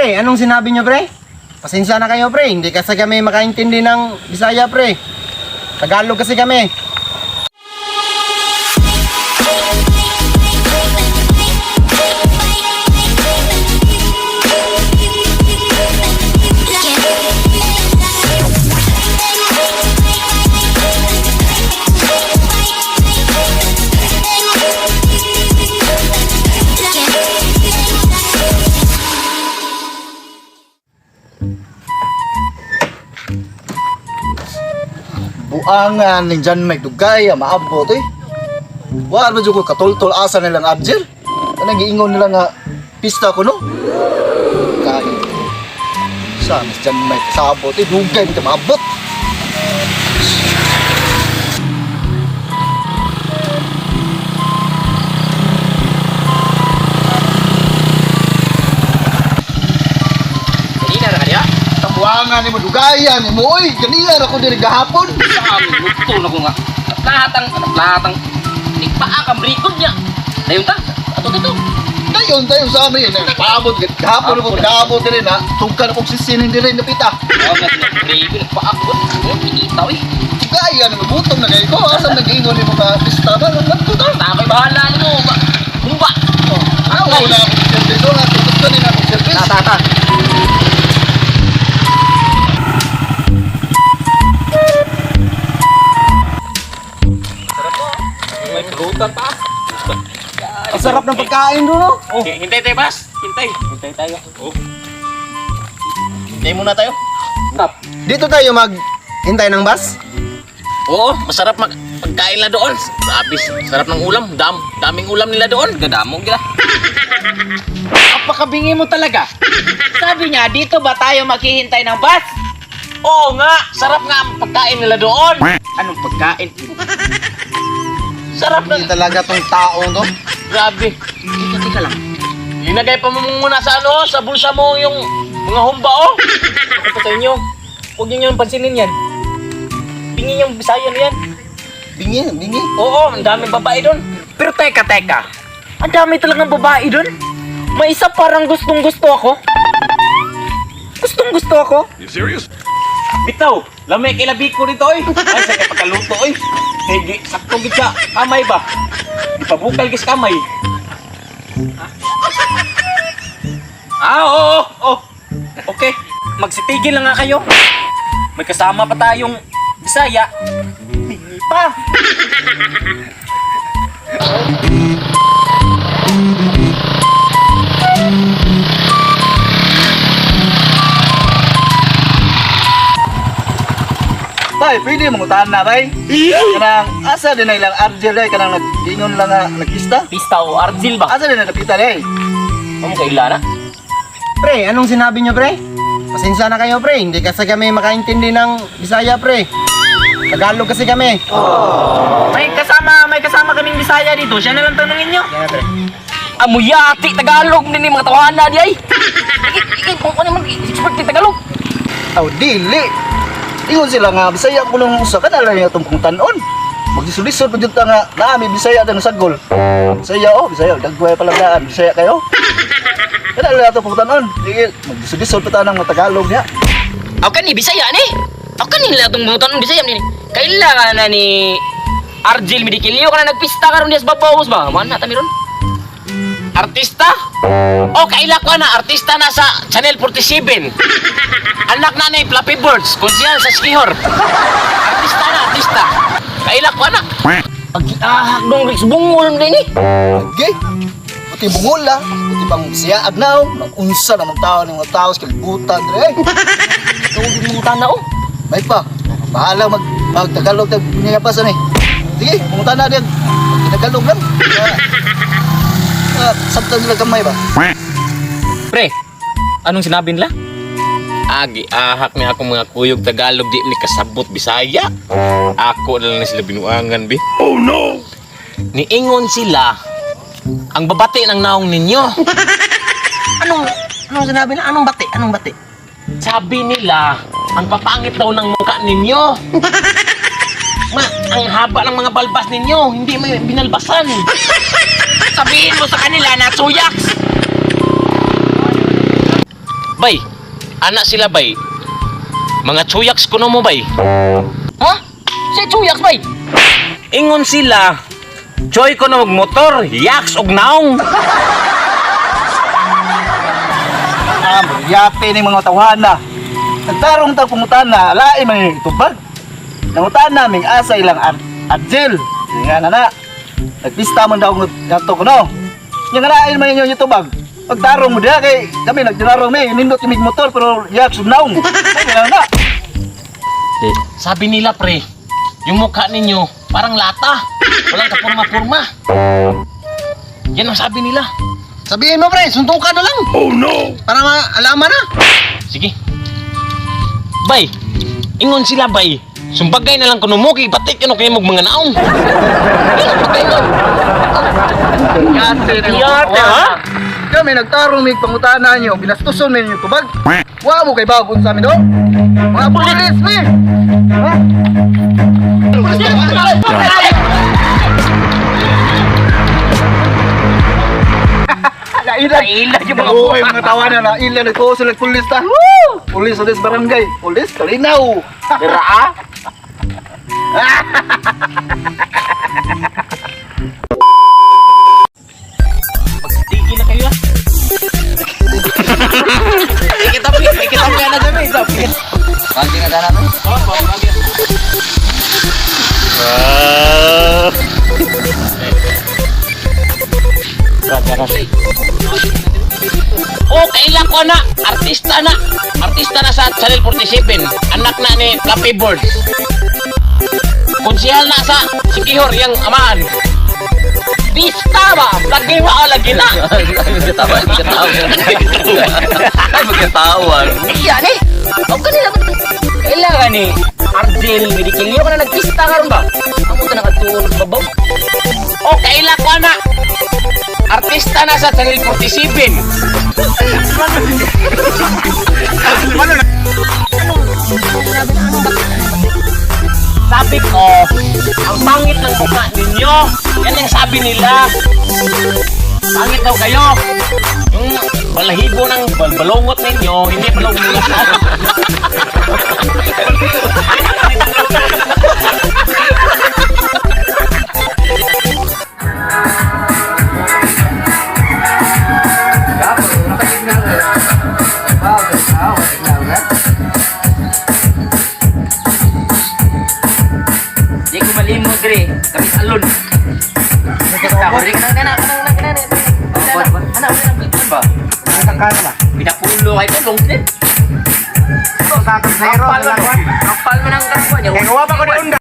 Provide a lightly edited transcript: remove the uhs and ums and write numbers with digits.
Pre, anong sinabi nyo, pre? Pasensya na kayo, pre. Hindi kasi kami makaintindi ng Bisaya, pre. Tagalog kasi kami. Buangan ning Jan may dugay maabot eh. Wa ba jud ko katultol asa nilang abjir. Kanang giingon nila nga pista ko no. Kay sa mas Jan may sabot eh dugay bitaw maabot. Buangan ni mo dugayan ni mo oy ganiyan ako diri gahapon. Luto na ko nga. Latang. Di pa akam rikod niya. Dayon ta. Ato dito. Dayon sa amin paabot gahapon ko paabot diri na tungkal og sisinin diri napita. Oh, na rikod pa ako. Itaw eh. Dugayan ni butong na kay ko asa nag-ingon ni mo ka pista ba ngadto ta. Takoy bahala nimo. Humba. Ako na ako service na tutok ni na ako service. Ta. May pulutan pa. Ang sarap ng pagkain doon, no? Oh, hintay tayo, Bas. Hintay tayo. Oh. Hintay muna tayo. Tap. Dito tayo maghintay ng bus. Oo, masarap pagkain nila doon. Grabe, sarap ng ulam. Daming ulam nila doon. Gadamog nila. Apakabingi mo talaga. Sabi niya, dito ba tayo maghihintay ng bus? Oo nga, sarap nga ang pagkain nila doon. Anong pagkain? Sarap na. Hindi talaga tong taong to. Grabe. Tika lang. Linagay pa mo muna sa sa bulsa mo yung mga humba, oh. Ako sa inyo. Huwag niyo yung pansinin yan. Bingin yung Bisaya na yan. Bingi. Oo, ang daming babae doon. Pero teka. Ang dami talagang babae dun. May isa parang gustong-gusto ako. Gustong-gusto ako. Bitaw, lamay kilabi ko dito, oy. Ay, sa kay pagkaluto, oy. Higi, sakto gid siya. Kamay ba? Ipabukal gis kamay. Oo. Okay, magsitigil lang nga kayo. May kasama pa tayong Bisaya. Bingi pa. Tay, pwede mangutahan na tay. Kanang asa din na ilang Argel ay kanang nag-ingon lang nga nagpista. Pista o Argil ba? Asa din na napita day. Amo kay Ilana? Pre, anong sinabi nyo, pre? Pasensya na kayo, pre. Hindi kasi kami makaintindi ng Bisaya, pre. Tagalog kasi kami. May kasama kaming Bisaya dito. Siya na lang tanungin nyo. Yan, pre. Amuyati Tagalog ni mga tawanan di ay. Ikay kung ano man expert ni Tagalog. Aw dili. Ingon sila nga Bisaya ko nung usa kana lang yung tumpong tanon. Magdisulisod pa jud ta nga naami Bisaya dang sagol. Bisaya dagway pa lang daan Bisaya kayo. Kana lang tumpong tanon. Sige, magdisulisod pa ta nang Tagalog niya. Aw kani Bisaya ni. Aw kani la tong mutan Bisaya ni. Kailangan na ni Argil Midikilio kana nagpista karon dias babaws ba? Man na ta meron. Artista? O, kaila ko na, artista na sa Channel 47. Anak na ni Flappy Birds, konsyal sa Skihor. Artista. Kaila ko na. Pag-ahak dong Rex Bungol din eh. Okay. Pati bungol la, pati bang Bisaya agnaw, nag-unsa namang tao ng mga tao sa kalibutan dire. Tawag mo tanda oh. May pa. Bahala mag-Tagalog tag niyapasan eh. Sige, pumunta na din. Tagalog lang. Sabtan nila gamay ba? Pre, anong sinabi nila? Agi, ahak niya ako mga kuyog Tagalog di ni kasabot Bisaya. Ako na lang na sila binuangan, bi. Oh no! Niingon sila, ang babati ng naong ninyo. Anong sinabi na? Anong bati? Sabi nila, ang papangit daw ng mukha ninyo. Ang haba ng mga balbas ninyo, hindi may binalbasan. Sabihin mo sa kanila na suyaks. Bay, anak sila bay. Mga chuyaks kuno mo bay. Ha? Si chuyaks bay? Ingon sila, choy ko na og motor, yaks og naong. Yape ni mga tawhana. Nagtarong ta pangutana, lain man yung itubag. Nangutana ming asa ilang Arjel. Nga na. Nagpista man daw ngato ko no. Yang lain man yung itubag. Pagtarong mo diha kay kami nagtinarong mi, nindot yung motor pero yak subnaong. Nga na. Sabi nila pre, yung mukha ninyo parang lata. Walang kapurma-purma. Yan ang sabi nila. Sabihin mo pre, suntukan na lang. Oh no! Para maalaman na. Sige. Bay, ingon sila bay. Sumbagay na lang kuno mo kay batik yun kayo mga naong. Sumbagay mo. Yate ha? Kami nagtarong mi pangutana niyo, binastuson mi yung tubag. Wa mo kay bagong sa amin do. Mga pulis mi. Ha? Nailan yung mga buhay, mga tawanan na ilan nagtuo sila pulis ta. Pulis sa barangay, pulis kalinaw. Dira. Tigil na kayo. Ikita mo yan na dami. Pagi na dana. Oh, kailan ko na. Artista na. Artista na sa Channel 47. Anak na ni Flappy Bird. Konsihal na sa Sikihor, yung amaan. Pista ba? Lagi ba o lagi na? Ay, magkatawan. Iya ni. Huwag ka nila. Kailangan ni Arjel, Medikilio ka na nagpista ka ron ba? Amo ka nakatuon sa babaw. Oh, kailan ko na. Artista na sa Channel 47. Sabi ko, ang pangit ng mukha ninyo. Yan ang sabi nila. Pangit daw kayo. Yung balahibo ng balongot ninyo, hindi balongot. Di ko malimo dire, kami salon. Pinapulo kayo ito, long sleeve. Kapal mo ng kapal niya. Kaya gawa pa ko ni Unda.